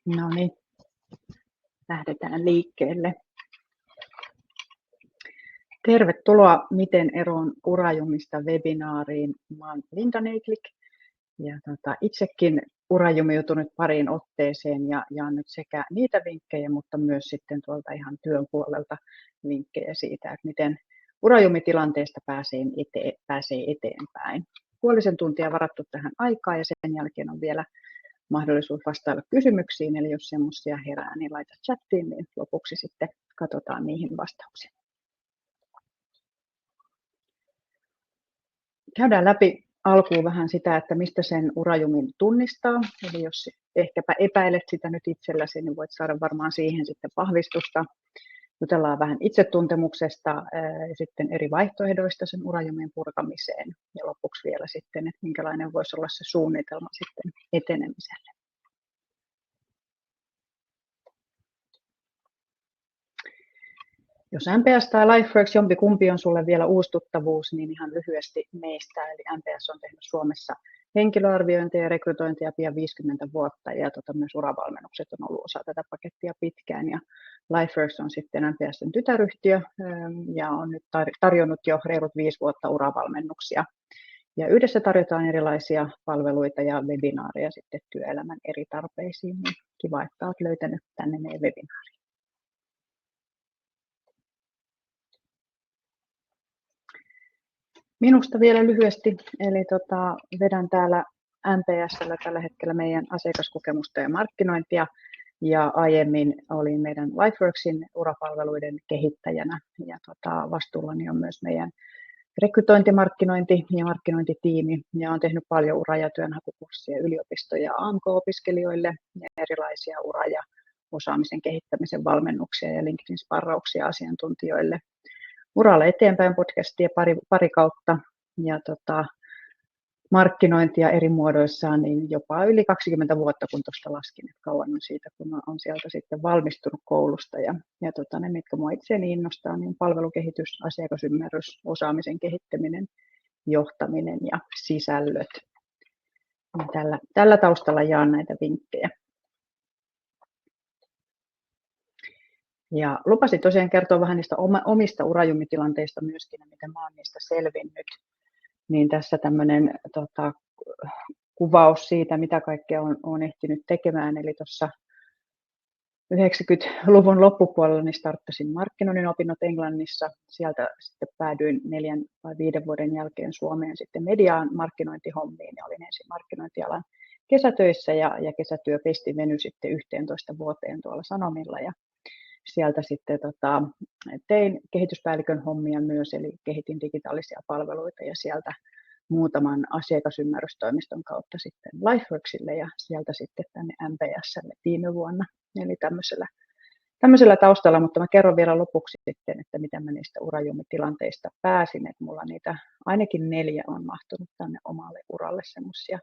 No niin, lähdetään liikkeelle. Tervetuloa Miten eroon urajumista webinaariin. Mä oon Linda Neiklik ja itsekin urajumiutunut pariin otteeseen ja jaan nyt sekä niitä vinkkejä, mutta myös sitten tuolta ihan työn puolelta vinkkejä siitä, että miten urajumitilanteesta pääsee eteenpäin. Puolisen tuntia varattu tähän aikaan ja sen jälkeen on vielä mahdollisuus vastailla kysymyksiin, eli jos semmoisia herää, niin laita chattiin, niin lopuksi sitten katsotaan niihin vastauksia. Käydään läpi alkuun vähän sitä, että mistä sen urajumin tunnistaa, eli jos ehkäpä epäilet sitä nyt itselläsi, niin voit saada varmaan siihen sitten vahvistusta. Jutellaan vähän itsetuntemuksesta ja sitten eri vaihtoehdoista sen urajumin purkamiseen ja lopuksi vielä sitten, että minkälainen voisi olla se suunnitelma sitten etenemiselle. Jos MPS tai LifeWorks jompikumpi on sulle vielä uustuttavuus, niin ihan lyhyesti meistä. Eli MPS on tehnyt Suomessa henkilöarviointia ja rekrytointia pian 50 vuotta ja myös uravalmennukset on ollut osa tätä pakettia pitkään. Ja LifeWorks on sitten MPS:n tytäryhtiö ja on nyt tarjonnut jo reilut 5 vuotta uravalmennuksia. Ja yhdessä tarjotaan erilaisia palveluita ja webinaareja sitten työelämän eri tarpeisiin. Niin kiva, että olet löytänyt tänne meidän webinaariin. Minusta vielä lyhyesti, eli vedän täällä MPS:llä tällä hetkellä meidän asiakaskokemusta ja markkinointia, ja aiemmin olin meidän LifeWorksin urapalveluiden kehittäjänä, ja vastuullani on myös meidän rekrytointimarkkinointi ja markkinointitiimi, ja olen tehnyt paljon ura- ja työnhakukursseja yliopisto- ja AMK-opiskelijoille, ja erilaisia ura- ja osaamisen kehittämisen valmennuksia ja LinkedIn-sparrauksia asiantuntijoille. Uralle eteenpäin podcastia pari kautta ja markkinointia eri muodoissaan niin jopa yli 20 vuotta, kun tuosta laskin, että kauan on siitä, kun on sieltä sitten valmistunut koulusta. Ja ne, mitkä minua itseäni innostaa, niin palvelukehitys, asiakasymmärrys, osaamisen kehittäminen, johtaminen ja sisällöt. Ja tällä taustalla jaan näitä vinkkejä. Ja lupasin tosiaan kertoa vähän niistä omista urajumitilanteista myöskin, ja miten mä oon niistä selvinnyt. Niin tässä tämmöinen kuvaus siitä, mitä kaikkea olen ehtinyt tekemään. Eli tuossa 90-luvun loppupuolella niin starttasin markkinoinnin opinnot Englannissa. Sieltä sitten päädyin 4 vai 5 vuoden jälkeen Suomeen sitten mediaan markkinointihommiin. Ja olin ensin markkinointialan kesätöissä ja kesätyö venyi sitten 11 vuoteen tuolla Sanomilla. Ja sieltä sitten tein kehityspäällikön hommia myös, eli kehitin digitaalisia palveluita ja sieltä muutaman asiakasymmärrystoimiston kautta sitten LifeWorksille ja sieltä sitten tänne MPS:lle viime vuonna. Eli tämmöisellä taustalla, mutta mä kerron vielä lopuksi sitten, että miten mä niistä urajumitilanteista pääsin, että mulla niitä ainakin 4 on mahtunut tänne omalle uralle semmoisia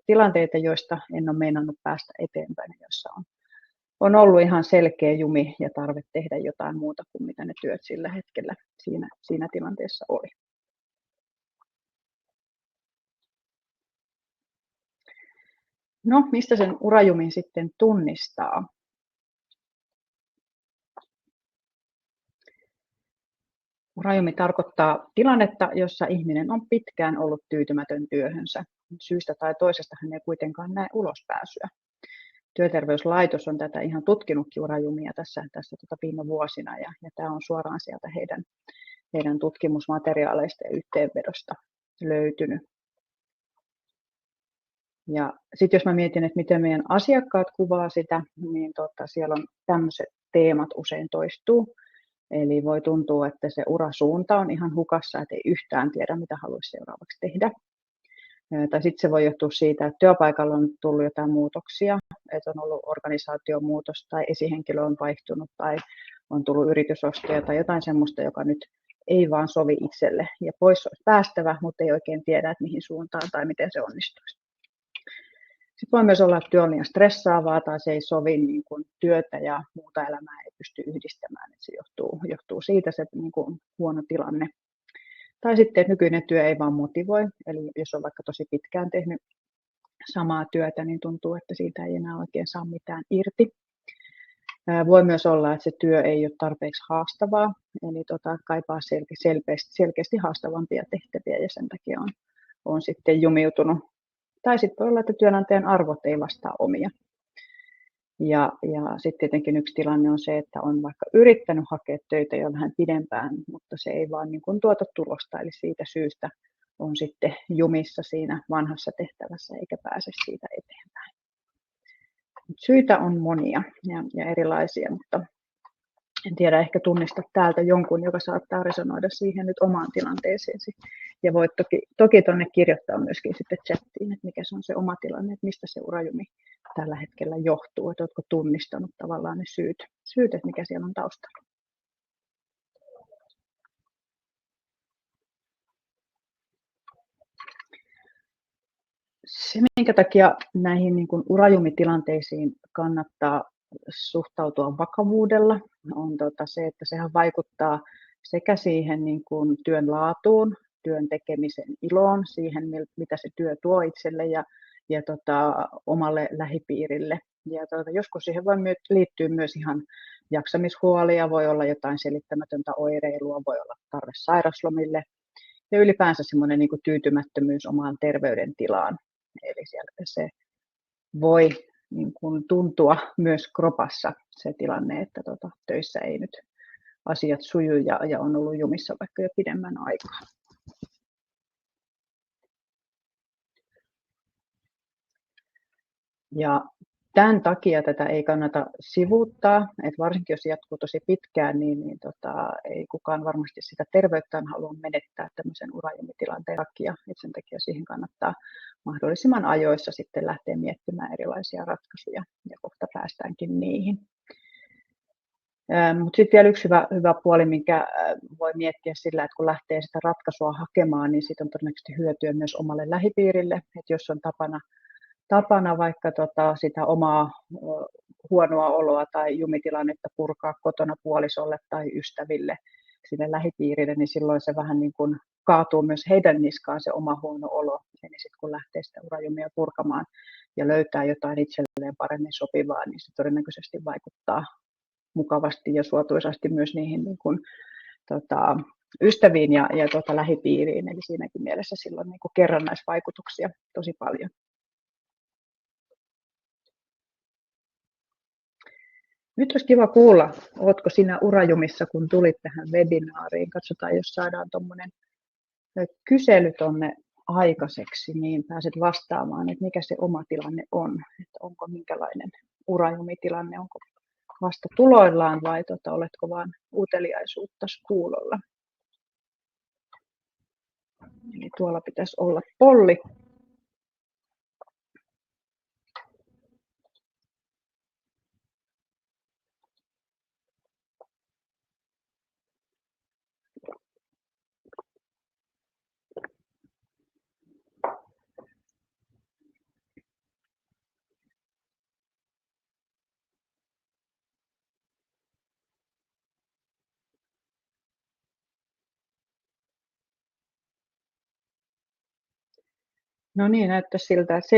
tilanteita, joista en ole meinannut päästä eteenpäin, joissa on ollut ihan selkeä jumi ja tarve tehdä jotain muuta kuin mitä ne työt sillä hetkellä siinä tilanteessa oli. No, mistä sen urajumin sitten tunnistaa? Urajumi tarkoittaa tilannetta, jossa ihminen on pitkään ollut tyytymätön työhönsä. Syystä tai toisesta hän ei kuitenkaan näe ulospääsyä. Työterveyslaitos on tätä ihan tutkinutkin urajumia tässä viime vuosina ja tämä on suoraan sieltä heidän tutkimusmateriaaleista ja yhteenvedosta löytynyt. Ja sitten jos mä mietin, että miten meidän asiakkaat kuvaa sitä, niin siellä on tämmöiset teemat usein toistuu. Eli voi tuntua, että se urasuunta on ihan hukassa, että ei yhtään tiedä, mitä haluaisi seuraavaksi tehdä. Tai sitten se voi johtua siitä, että työpaikalla on tullut jotain muutoksia, että on ollut organisaatiomuutos tai esihenkilö on vaihtunut tai on tullut yritysostoja tai jotain semmoista, joka nyt ei vaan sovi itselle. Ja pois olisi päästävä, mutta ei oikein tiedä, että mihin suuntaan tai miten se onnistuisi. Sitten voi myös olla, että työ on liian stressaavaa tai se ei sovi niin kuin työtä ja muuta elämää ei pysty yhdistämään. Että se johtuu siitä se niin kuin huono tilanne. Tai sitten, että nykyinen työ ei vaan motivoi. Eli jos on vaikka tosi pitkään tehnyt samaa työtä, niin tuntuu, että siitä ei enää oikein saa mitään irti. Voi myös olla, että se työ ei ole tarpeeksi haastavaa, eli kaipaa selkeästi haastavampia tehtäviä ja sen takia on sitten jumiutunut. Tai sitten voi olla, että työnantajan arvot ei vastaa omia. Ja sitten tietenkin yksi tilanne on se, että on vaikka yrittänyt hakea töitä jo vähän pidempään, mutta se ei vaan niin kuin tuota tulosta, eli siitä syystä on sitten jumissa siinä vanhassa tehtävässä eikä pääse siitä eteenpäin. Syitä on monia ja erilaisia, mutta en tiedä, ehkä tunnistat täältä jonkun, joka saattaa resonoida siihen nyt omaan tilanteeseesi. Ja voit toki tuonne kirjoittaa myöskin sitten chattiin, että mikä se on se oma tilanne, että mistä se urajumi tällä hetkellä johtuu, että oletko tunnistanut tavallaan ne syyt, että mikä siellä on taustalla. Se, minkä takia näihin niin kuin urajumitilanteisiin kannattaa suhtautua vakavuudella, on se, että sehän vaikuttaa sekä siihen niin kuin työn laatuun, työn tekemisen iloon, siihen mitä se työ tuo itselle ja omalle lähipiirille. Ja joskus siihen voi liittyä myös ihan jaksamishuolia, voi olla jotain selittämätöntä oireilua, voi olla tarve sairaslomille ja ylipäänsä semmoinen niin kuin tyytymättömyys omaan terveydentilaan. Eli se voi niin kuin tuntua myös kropassa se tilanne, että töissä ei nyt asiat suju ja on ollut jumissa vaikka jo pidemmän aikaa. Ja tämän takia tätä ei kannata sivuuttaa, että varsinkin jos jatkuu tosi pitkään, niin ei kukaan varmasti sitä terveyttään halua menettää tämmöisen urajumitilanteen takia. Et sen takia siihen kannattaa mahdollisimman ajoissa sitten lähteä miettimään erilaisia ratkaisuja ja kohta päästäänkin niihin. Mutta sitten vielä yksi hyvä puoli, minkä voi miettiä sillä, että kun lähtee sitä ratkaisua hakemaan, niin siitä on todennäköisesti hyötyä myös omalle lähipiirille. Että jos on tapana vaikka sitä omaa huonoa oloa tai jumitilannetta purkaa kotona puolisolle tai ystäville sinne lähipiirille, niin silloin se vähän niin kuin kaatuu myös heidän niskaan se oma huono olo. Eli sitten kun lähtee sitä urajumia purkamaan ja löytää jotain itselleen paremmin sopivaa, niin se todennäköisesti vaikuttaa mukavasti ja suotuisasti myös niihin niin kuin, ystäviin ja lähipiiriin. Eli siinäkin mielessä silloin niin kuin kerrannaisvaikutuksia tosi paljon. Nyt olisi kiva kuulla, oletko sinä urajumissa, kun tulit tähän webinaariin. Katsotaan, jos saadaan tuommoinen kysely tuonne aikaiseksi, niin pääset vastaamaan, että mikä se oma tilanne on. Että onko minkälainen urajumitilanne, onko vasta tuloillaan vai oletko vaan uteliaisuutta kuulolla. Eli tuolla pitäisi olla polli. No niin, näyttää siltä, että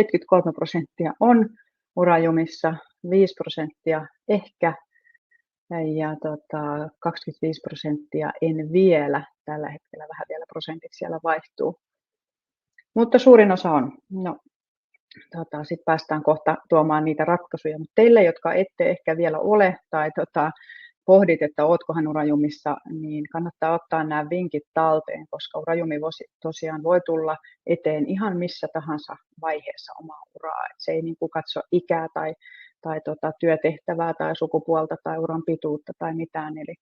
73% on urajumissa, 5% ehkä ja 25% en vielä. Tällä hetkellä vähän vielä prosentit siellä vaihtuu. Mutta suurin osa on. No, sitten päästään kohta tuomaan niitä ratkaisuja. Mutta teille, jotka ette ehkä vielä ole tai pohdit, että ootkohan urajumissa, niin kannattaa ottaa nämä vinkit talteen, koska urajumi tosiaan voi tulla eteen ihan missä tahansa vaiheessa omaa uraa. Et se ei niin kuin katso ikää tai työtehtävää tai sukupuolta tai uran pituutta tai mitään. Eli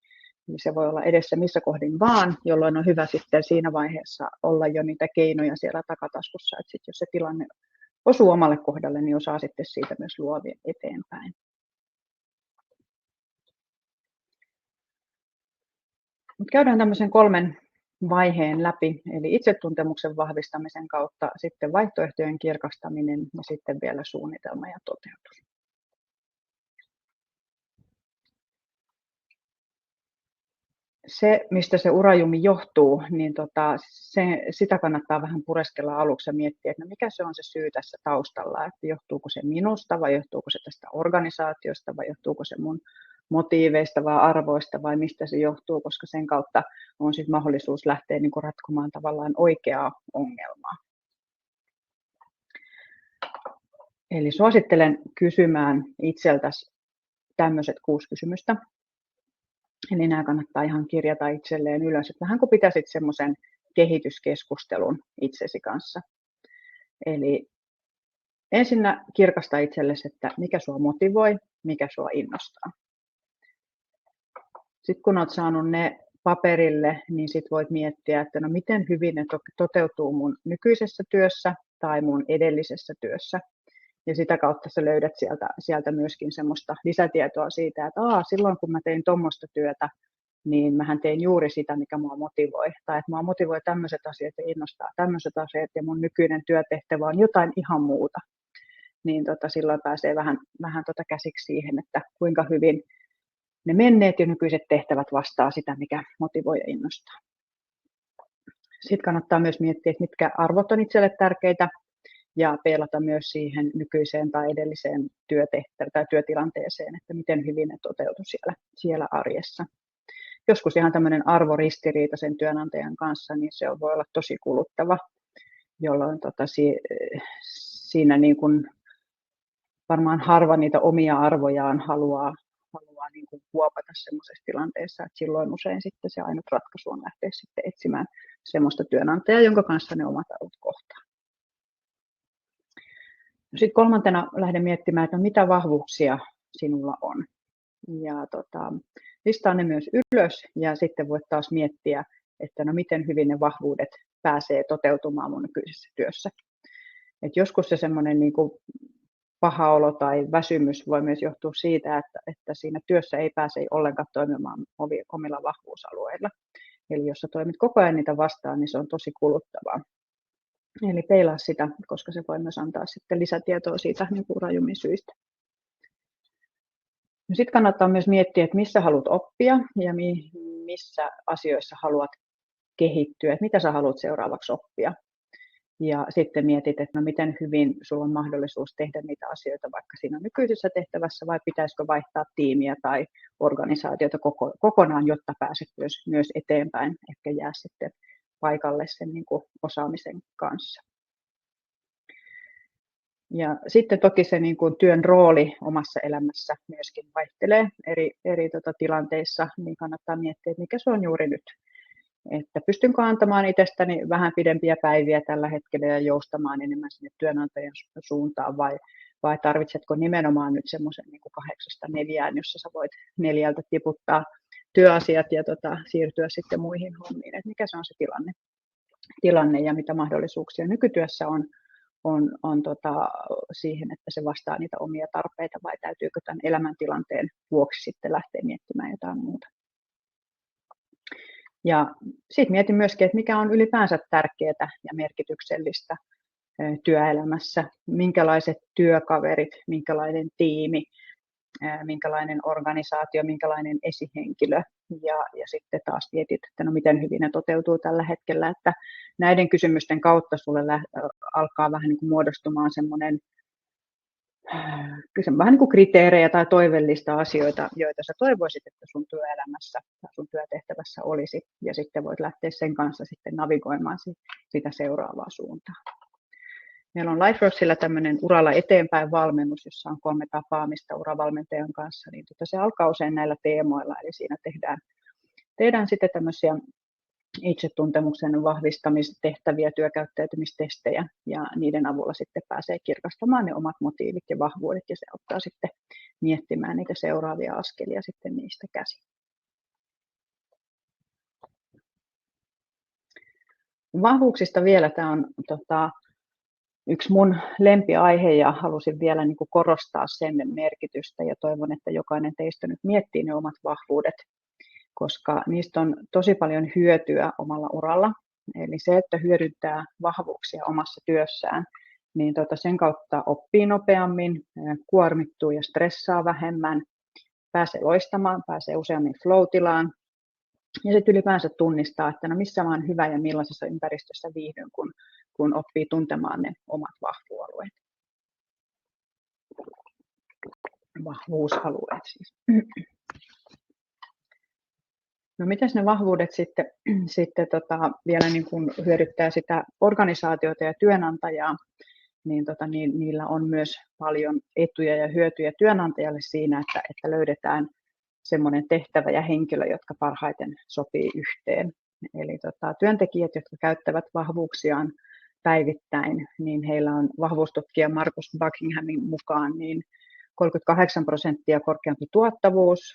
se voi olla edessä missä kohdin vaan, jolloin on hyvä sitten siinä vaiheessa olla jo niitä keinoja siellä takataskussa. Et sit jos se tilanne osuu omalle kohdalle, niin osaa sitten siitä myös luovia eteenpäin. Mut käydään tämmöisen 3 vaiheen läpi, eli itsetuntemuksen vahvistamisen kautta, sitten vaihtoehtojen kirkastaminen ja sitten vielä suunnitelma ja toteutus. se, mistä se urajumi johtuu, niin sitä kannattaa vähän pureskella aluksi ja miettiä, että no mikä se on se syy tässä taustalla, että johtuuko se minusta vai johtuuko se tästä organisaatiosta vai johtuuko se mun motiiveista vai arvoista vai mistä se johtuu, koska sen kautta on sitten mahdollisuus lähteä niin kuin ratkomaan tavallaan oikeaa ongelmaa. Eli suosittelen kysymään itseltäsi tämmöiset 6 kysymystä. Eli nämä kannattaa ihan kirjata itselleen ylös, että vähän kuin pitäisit semmoisen kehityskeskustelun itsesi kanssa. Eli ensinnä kirkasta itsellesi, että mikä sua motivoi, mikä sua innostaa. Sitten kun olet saanut ne paperille, niin sit voit miettiä, että no miten hyvin ne toteutuu mun nykyisessä työssä tai mun edellisessä työssä. Ja sitä kautta sä löydät sieltä myöskin semmoista lisätietoa siitä, että silloin kun mä tein tuommoista työtä, niin mähän tein juuri sitä, mikä mua motivoi. Tai että mua motivoi tämmöiset asiat ja innostaa tämmöiset asiat ja mun nykyinen työtehtävä on jotain ihan muuta. Niin silloin pääsee vähän käsiksi siihen, että kuinka hyvin ne menneet ja nykyiset tehtävät vastaa sitä, mikä motivoi ja innostaa. Sitten kannattaa myös miettiä, että mitkä arvot on itselle tärkeitä ja peilata myös siihen nykyiseen tai edelliseen työtehtävään tai työtilanteeseen, että miten hyvin ne toteutuu siellä arjessa. Joskus ihan tämmöinen arvoristiriita sen työnantajan kanssa, niin se voi olla tosi kuluttava, jolloin siinä niin kuin varmaan harva niitä omia arvojaan haluaa niin kuin huopata semmoisessa tilanteessa, että silloin usein sitten se ainut ratkaisu on lähteä sitten etsimään semmoista työnantajaa, jonka kanssa ne omat arvot kohtaa. Sitten 3. lähden miettimään, että mitä vahvuuksia sinulla on. Ja listaa ne myös ylös ja sitten voit taas miettiä, että no miten hyvin ne vahvuudet pääsee toteutumaan mun nykyisessä työssä. Et joskus se semmoinen niin kuin paha olo tai väsymys voi myös johtua siitä, että siinä työssä ei pääse ollenkaan toimimaan omilla vahvuusalueilla. Eli jos sä toimit koko ajan niitä vastaan, niin se on tosi kuluttavaa. Eli peilaa sitä, koska se voi myös antaa sitten lisätietoa siitä niin kuin urajumin syistä. Sitten kannattaa myös miettiä, että missä haluat oppia ja missä asioissa haluat kehittyä, että mitä sä haluat seuraavaksi oppia. Ja sitten mietit, että no miten hyvin sulla on mahdollisuus tehdä niitä asioita vaikka siinä nykyisessä tehtävässä vai pitäisikö vaihtaa tiimiä tai organisaatiota kokonaan, jotta pääset myös eteenpäin, ehkä jää sitten paikalle sen niin kuin osaamisen kanssa. Ja sitten toki se niin kuin työn rooli omassa elämässä myöskin vaihtelee eri tilanteissa, niin kannattaa miettiä, että mikä se on juuri nyt. Että pystynkö antamaan itsestäni vähän pidempiä päiviä tällä hetkellä ja joustamaan enemmän sinne työnantajan suuntaan vai tarvitsetko nimenomaan nyt semmoisen niin kuin 8-4, jossa sä voit 4 tiputtaa työasiat ja siirtyä sitten muihin hommiin, että mikä se on se tilanne ja mitä mahdollisuuksia nykytyössä on siihen, että se vastaa niitä omia tarpeita vai täytyykö tämän elämäntilanteen vuoksi sitten lähteä miettimään jotain muuta. Ja sitten mietin myöskin, että mikä on ylipäänsä tärkeää ja merkityksellistä työelämässä, minkälaiset työkaverit, minkälainen tiimi, minkälainen organisaatio, minkälainen esihenkilö ja sitten taas mietit, että no miten hyvin ne toteutuu tällä hetkellä, että näiden kysymysten kautta sulle alkaa vähän niin kuin muodostumaan semmoinen vähän niin kuin kriteerejä tai toivellista asioita, joita sä toivoisit, että sun työelämässä tai sun työtehtävässä olisi, ja sitten voit lähteä sen kanssa sitten navigoimaan sitä seuraavaa suuntaa. Meillä on LifeWorksilla tämmöinen uralla eteenpäin valmennus, jossa on 3 tapaamista uravalmentajan kanssa, niin se alkaa usein näillä teemoilla, eli siinä tehdään sitten tämmöisiä itsetuntemuksen vahvistamistehtäviä, työkäyttäytymistestejä, ja niiden avulla sitten pääsee kirkastamaan ne omat motiivit ja vahvuudet, ja se auttaa sitten miettimään niitä seuraavia askelia sitten niistä käsin. Vahvuuksista vielä, tämä on yksi mun lempiaihe, ja halusin vielä niin kuin korostaa sen merkitystä, ja toivon, että jokainen teistä nyt miettii ne omat vahvuudet, koska niistä on tosi paljon hyötyä omalla uralla. Eli se, että hyödyntää vahvuuksia omassa työssään, niin sen kautta oppii nopeammin, kuormittuu ja stressaa vähemmän, pääsee loistamaan, pääsee useammin flow-tilaan, Ja sitten ylipäänsä tunnistaa, että no missä mä oon hyvä ja millaisessa ympäristössä viihdyn, kun oppii tuntemaan ne omat vahvuusalueet. Vahvuusalueet siis. No mitäs ne vahvuudet sitten vielä niin kun hyödyttää sitä organisaatiota ja työnantajaa, niin niillä on myös paljon etuja ja hyötyjä työnantajalle siinä, että löydetään semmoinen tehtävä ja henkilö, jotka parhaiten sopii yhteen. Eli työntekijät, jotka käyttävät vahvuuksiaan päivittäin, niin heillä on vahvuustutkija Marcus Buckinghamin mukaan niin 38% korkeampi tuottavuus,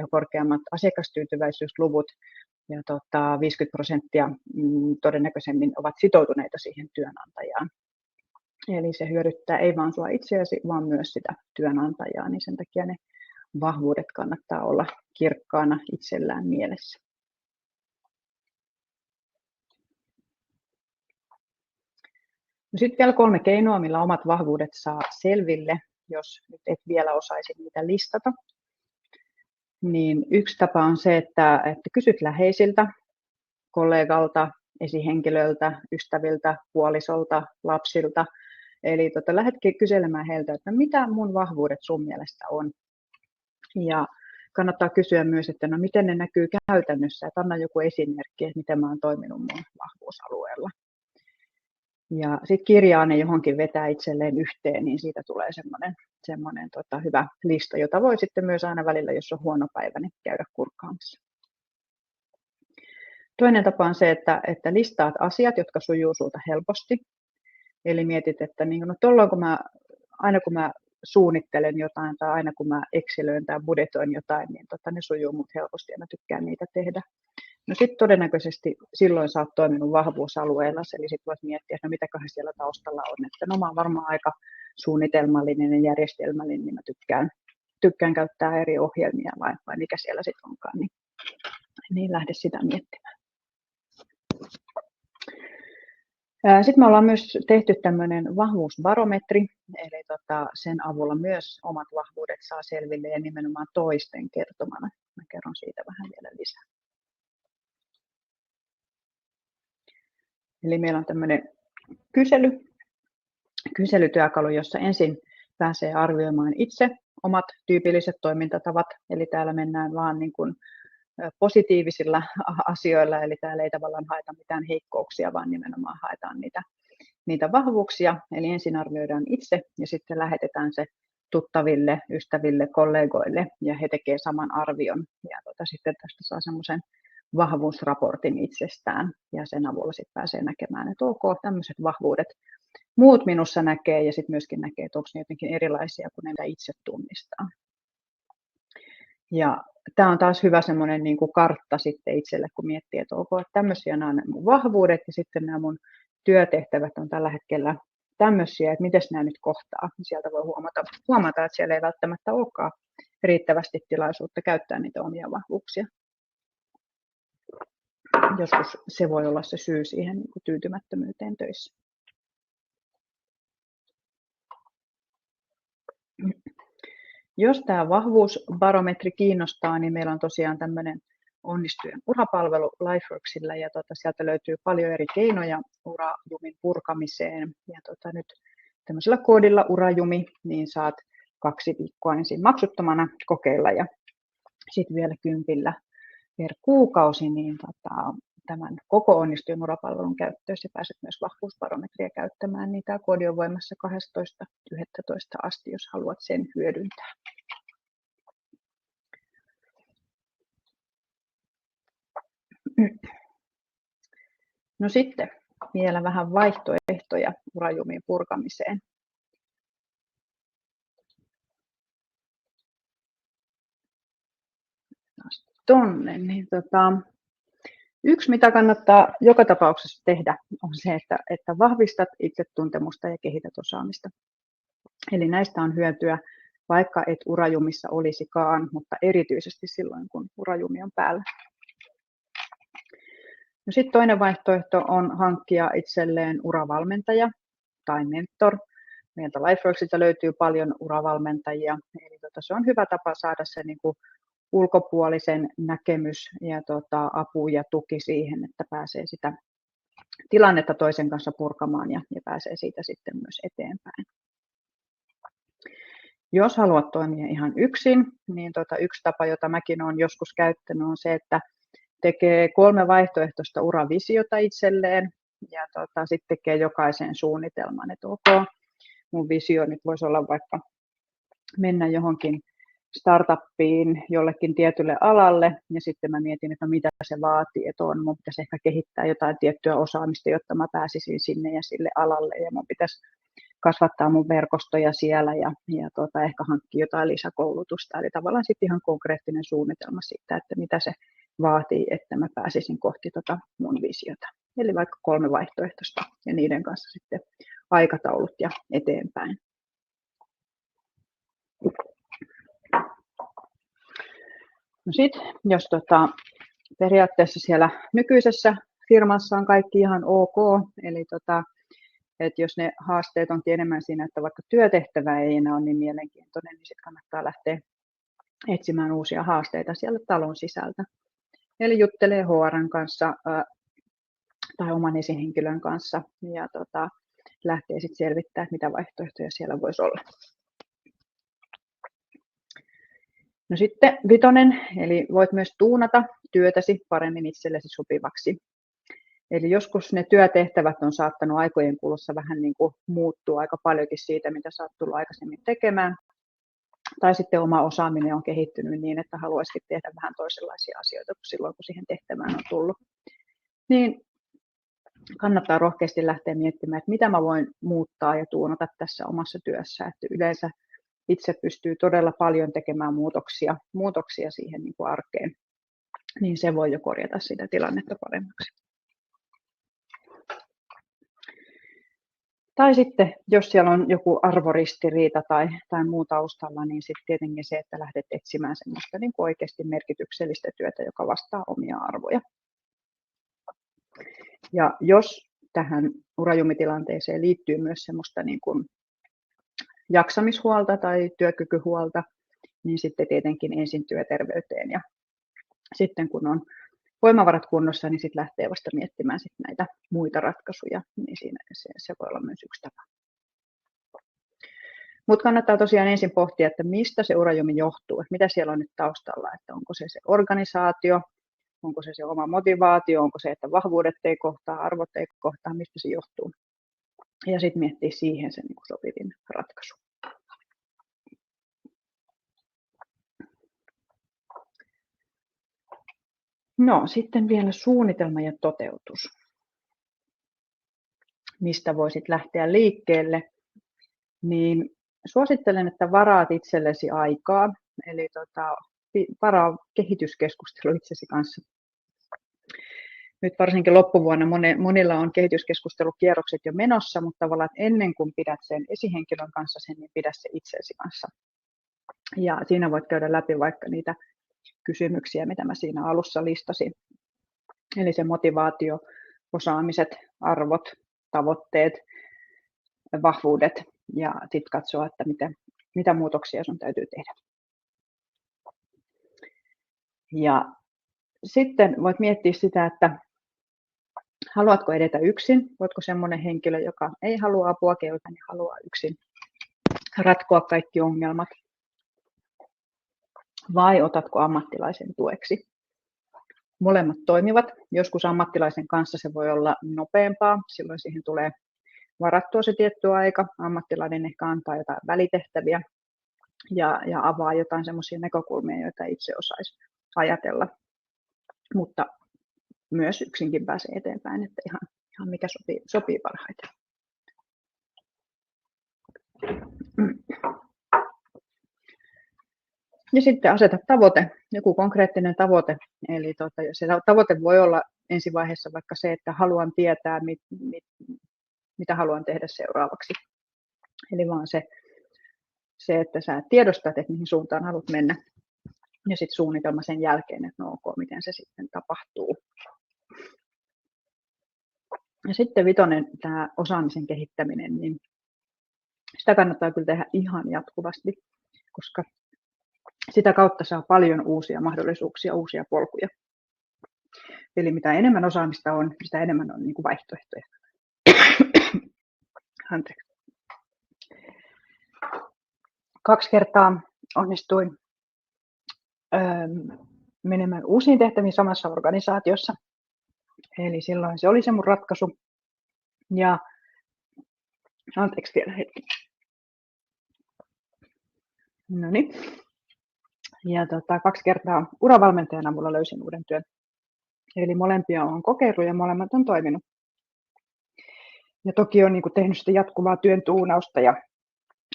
44% korkeammat asiakastyytyväisyysluvut ja 50% todennäköisemmin ovat sitoutuneita siihen työnantajaan. Eli se hyödyttää ei vain sinua itseäsi, vaan myös sitä työnantajaa, niin sen takia ne vahvuudet kannattaa olla kirkkaana itsellään mielessä. No sitten vielä 3 keinoa, millä omat vahvuudet saa selville, jos nyt et vielä osaisi niitä listata. Niin yksi tapa on se, että kysyt läheisiltä, kollegalta, esihenkilöltä, ystäviltä, puolisolta, lapsilta. Eli lähdetkin kyselemään heiltä, että mitä mun vahvuudet sun mielestä on. Ja kannattaa kysyä myös, että no miten ne näkyy käytännössä, että anna joku esimerkki, että miten mä oon toiminut mun vahvuusalueella. Ja sitten kirjaa ne johonkin vetää itselleen yhteen, niin siitä tulee semmoinen hyvä lista, jota voi sitten myös aina välillä, jos on huono päivä, niin käydä kurkkaamassa. Toinen tapa on se, että listaat asiat, jotka sujuu sulta helposti. Eli mietit, että aina kun mä suunnittelen jotain tai aina kun mä excelöin tai budjetoin jotain, niin ne sujuu mut helposti ja mä tykkään niitä tehdä. No sitten todennäköisesti silloin sä oot toiminut vahvuusalueella, eli sitten voit miettiä, että no mitäköhän siellä taustalla on. Että no mä oon varmaan aika suunnitelmallinen ja järjestelmällinen, niin mä tykkään käyttää eri ohjelmia vai mikä siellä sitten onkaan, niin lähde sitä miettimään. Sitten me ollaan myös tehty tämmöinen vahvuusbarometri, eli sen avulla myös omat vahvuudet saa selville ja nimenomaan toisten kertomana. Mä kerron siitä vähän vielä lisää. Eli meillä on tämmöinen kyselytyökalu, jossa ensin pääsee arvioimaan itse omat tyypilliset toimintatavat. Eli täällä mennään vaan niin kuin positiivisilla asioilla, eli täällä ei tavallaan haeta mitään heikkouksia, vaan nimenomaan haetaan niitä vahvuuksia. Eli ensin arvioidaan itse ja sitten lähetetään se tuttaville, ystäville, kollegoille ja he tekevät saman arvion. Ja sitten tästä saa semmoisen vahvuusraportin itsestään ja sen avulla sitten pääsee näkemään, että tämmöiset vahvuudet muut minussa näkee ja sitten myöskin näkee, että onko ne jotenkin erilaisia kuin ne itse tunnistaa. Ja tämä on taas hyvä semmoinen niin kuin kartta sitten itselle, kun miettii, että että tämmöisiä nämä on mun vahvuudet ja sitten nämä mun työtehtävät on tällä hetkellä tämmöisiä, että miten nämä nyt kohtaa. Sieltä voi huomata, että siellä ei välttämättä olekaan riittävästi tilaisuutta käyttää niitä omia vahvuuksia. Joskus se voi olla se syy siihen niin kuin tyytymättömyyteen töissä. Jos tämä vahvuusbarometri kiinnostaa, niin meillä on tosiaan tämmöinen onnistujan urapalvelu LifeWorksilla ja sieltä löytyy paljon eri keinoja urajumin purkamiseen. Ja nyt tämmöisellä koodilla urajumi, niin saat 2 viikkoa ensin maksuttomana kokeilla ja sitten vielä 10 per kuukausi niin tämän koko onnistujan urapalvelun käyttöön ja pääset myös vahvuusbarometria käyttämään, niin tämä koodi on voimassa 12.11. asti, jos haluat sen hyödyntää. No sitten vielä vähän vaihtoehtoja urajumin purkamiseen. Niin yksi, mitä kannattaa joka tapauksessa tehdä, on se, että vahvistat itsetuntemusta ja kehität osaamista. Eli näistä on hyötyä, vaikka et urajumissa olisikaan, mutta erityisesti silloin, kun urajumi on päällä. No sitten toinen vaihtoehto on hankkia itselleen uravalmentaja tai mentor. Meiltä LifeWorksilta löytyy paljon uravalmentajia, eli se on hyvä tapa saada se niin kuin ulkopuolisen näkemys ja apu ja tuki siihen, että pääsee sitä tilannetta toisen kanssa purkamaan ja pääsee siitä sitten myös eteenpäin. Jos haluat toimia ihan yksin, niin yksi tapa, jota mäkin olen joskus käyttänyt, on se, että tekee 3 vaihtoehtoista uravisiota itselleen ja sitten tekee jokaiseen suunnitelman, että ok, mun visio nyt voisi olla vaikka mennä johonkin startuppiin jollekin tietylle alalle ja sitten mä mietin, että mitä se vaatii, että mun pitäisi ehkä kehittää jotain tiettyä osaamista, jotta mä pääsisin sinne ja sille alalle ja mun pitäisi kasvattaa mun verkostoja siellä ja ehkä hankkia jotain lisäkoulutusta. Eli tavallaan sitten ihan konkreettinen suunnitelma siitä, että mitä se vaatii, että mä pääsisin kohti mun visiota. Eli vaikka 3 vaihtoehtoista ja niiden kanssa sitten aikataulut ja eteenpäin. No sitten, jos periaatteessa siellä nykyisessä firmassa on kaikki ihan ok, eli että jos ne haasteet onkin enemmän siinä, että vaikka työtehtävä ei enää ole niin mielenkiintoinen, niin sitten kannattaa lähteä etsimään uusia haasteita siellä talon sisältä. Eli juttelee HR:n kanssa tai oman esihenkilön kanssa ja lähtee sitten selvittämään, että mitä vaihtoehtoja siellä voisi olla. No sitten 5, eli voit myös tuunata työtäsi paremmin itsellesi sopivaksi. Eli joskus ne työtehtävät on saattanut aikojen kulussa vähän niin kuin muuttua aika paljonkin siitä, mitä sä oot tullut aikaisemmin tekemään. Tai sitten oma osaaminen on kehittynyt niin, että haluaisikin tehdä vähän toisenlaisia asioita kuin silloin, kun siihen tehtävään on tullut. Niin kannattaa rohkeasti lähteä miettimään, että mitä mä voin muuttaa ja tuunata tässä omassa työssä. Että yleensä itse pystyy todella paljon tekemään muutoksia siihen niin kuin arkeen, niin se voi jo korjata sitä tilannetta paremmaksi. Tai sitten, jos siellä on joku arvoristiriita tai muu taustalla, niin sitten tietenkin se, että lähdet etsimään semmoista niin kuin oikeasti merkityksellistä työtä, joka vastaa omia arvoja. Ja jos tähän urajumitilanteeseen liittyy myös semmoista niin kuin jaksamishuolta tai työkykyhuolta, niin sitten tietenkin ensin työterveyteen ja sitten kun on voimavarat kunnossa, niin sitten lähtee vasta miettimään sit näitä muita ratkaisuja, niin siinä se voi olla myös yksi tapa. Mutta kannattaa tosiaan ensin pohtia, että mistä se urajumi johtuu, että mitä siellä on nyt taustalla, että onko se organisaatio, onko se oma motivaatio, onko se, että vahvuudet ei kohtaa, arvot ei kohtaa, mistä se johtuu. Ja sitten miettiä siihen se niin sopivin ratkaisu. No, sitten vielä suunnitelma ja toteutus. Mistä voisit lähteä liikkeelle? Niin suosittelen, että varaat itsellesi aikaa, eli varaa kehityskeskustelu itsesi kanssa. Nyt varsinkin loppuvuonna monilla on kehityskeskustelukierrokset jo menossa, mutta tavallaan ennen kuin pidät sen esihenkilön kanssa sen, niin pidä se itsesi kanssa. Ja siinä voit käydä läpi vaikka niitä kysymyksiä, mitä mä siinä alussa listasin. Eli se motivaatio, osaamiset, arvot, tavoitteet, vahvuudet ja sitten katsoa, että mitä muutoksia sun täytyy tehdä. Ja sitten voit miettiä sitä, että haluatko edetä yksin, voitko semmoinen henkilö, joka ei halua apua keltä, niin haluaa yksin ratkoa kaikki ongelmat, vai otatko ammattilaisen tueksi. Molemmat toimivat. Joskus ammattilaisen kanssa se voi olla nopeampaa, silloin siihen tulee varattua se tietty aika. Ammattilainen ehkä antaa jotain välitehtäviä ja avaa jotain semmoisia näkökulmia, joita itse osaisi ajatella. Mutta myös yksinkin pääsee eteenpäin, että ihan mikä sopii parhaiten. Ja sitten aseta tavoite, joku konkreettinen tavoite. Eli se tavoite voi olla ensivaiheessa vaikka se, että haluan tietää, mitä haluan tehdä seuraavaksi. Eli vaan se, että sä tiedostat, että mihin suuntaan haluat mennä. Ja sitten suunnitelma sen jälkeen, että no ok, miten se sitten tapahtuu. Ja sitten 5, tämä osaamisen kehittäminen, niin sitä kannattaa kyllä tehdä ihan jatkuvasti, koska sitä kautta saa paljon uusia mahdollisuuksia, uusia polkuja. Eli mitä enemmän osaamista on, sitä enemmän on niin kuin vaihtoehtoja. Anteeksi. 2 kertaa onnistuin menemään uusiin tehtäviin samassa organisaatiossa. Eli silloin se oli se mun ratkaisu. Ja anteeksi vielä hetki. Noniin. Ja 2 kertaa uravalmentajana mulla löysin uuden työn. Eli molempia olen kokeillut ja molemmat on toiminut. Ja toki on niin kuin tehnyt sitä jatkuvaa työn tuunausta ja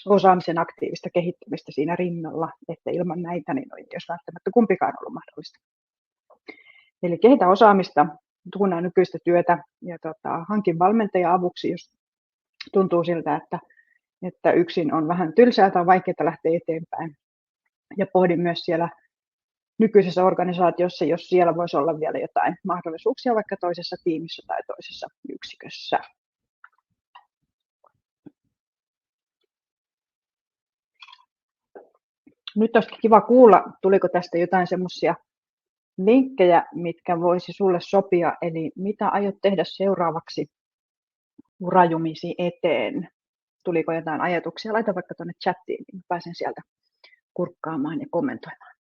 osaamisen aktiivista kehittämistä siinä rinnalla, että ilman näitä niin ei olisi välttämättä kumpikaan ollut mahdollista. Eli kehitä osaamista, tuunaa nykyistä työtä ja hankin valmentaja avuksi, jos tuntuu siltä, että yksin on vähän tylsää tai vaikeaa lähteä eteenpäin. Ja pohdin myös siellä nykyisessä organisaatiossa, jos siellä voisi olla vielä jotain mahdollisuuksia vaikka toisessa tiimissä tai toisessa yksikössä. Nyt olisi kiva kuulla, tuliko tästä jotain semmoisia vinkkejä, mitkä voisi sulle sopia, eli mitä aiot tehdä seuraavaksi urajumisi eteen? Tuliko jotain ajatuksia? Laita vaikka tuonne chattiin, niin pääsen sieltä kurkkaamaan ja kommentoimaan.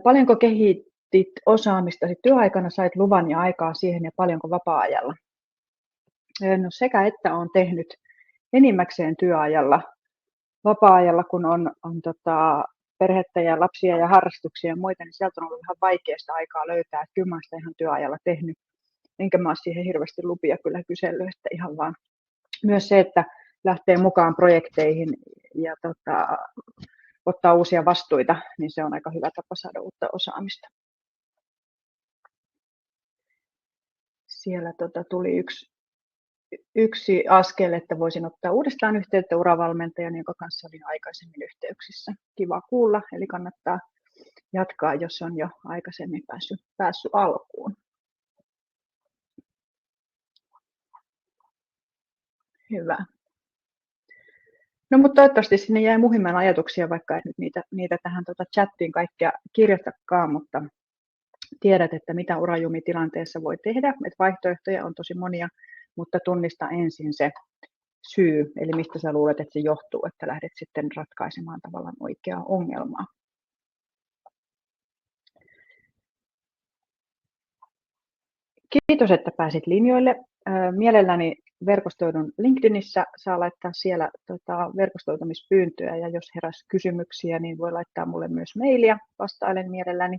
Paljonko kehitit osaamistasi työaikana, sait luvan ja aikaa siihen ja paljonko vapaa-ajalla? No sekä että olen tehnyt enimmäkseen työajalla. Vapaa-ajalla, kun on perhettä ja lapsia ja harrastuksia ja muita, niin sieltä on ollut ihan vaikeasta aikaa löytää. Että kyllä mä olen sitä ihan työajalla tehnyt, enkä mä ole siihen hirveästi lupia kyllä kysellyt, että ihan vaan myös se, että lähtee mukaan projekteihin ja ottaa uusia vastuita, niin se on aika hyvä tapa saada uutta osaamista. Siellä tuli yksi askel, että voisin ottaa uudestaan yhteyttä uravalmentajan, jonka kanssa olin aikaisemmin yhteyksissä. Kiva kuulla, eli kannattaa jatkaa, jos on jo aikaisemmin päässyt alkuun. Hyvä. No mutta toivottavasti sinne jäi muhimman ajatuksia, vaikka et nyt niitä tähän chattiin kaikkea kirjoitakaan, mutta tiedät, että mitä urajumitilanteessa voi tehdä, että vaihtoehtoja on tosi monia, mutta tunnista ensin se syy, eli mistä sä luulet, että se johtuu, että lähdet sitten ratkaisemaan tavallaan oikeaa ongelmaa. Kiitos, että pääsit linjoille. Mielelläni verkostoidun LinkedInissä, saa laittaa siellä verkostoitumispyyntöä ja jos heräsi kysymyksiä, niin voi laittaa mulle myös mailia, vastailen mielelläni.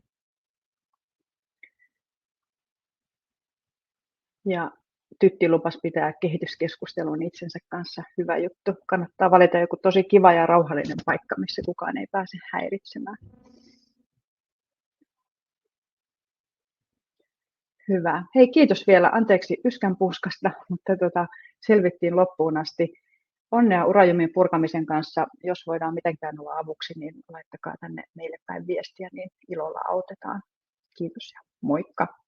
Ja Tytti lupas pitää kehityskeskustelun itsensä kanssa, hyvä juttu. Kannattaa valita joku tosi kiva ja rauhallinen paikka, missä kukaan ei pääse häiritsemään. Hyvä. Hei, kiitos vielä. Anteeksi yskän puskasta, mutta selvittiin loppuun asti. Onnea urajumien purkamisen kanssa. Jos voidaan mitenkään olla avuksi, niin laittakaa tänne meille päin viestiä, niin ilolla autetaan. Kiitos ja moikka.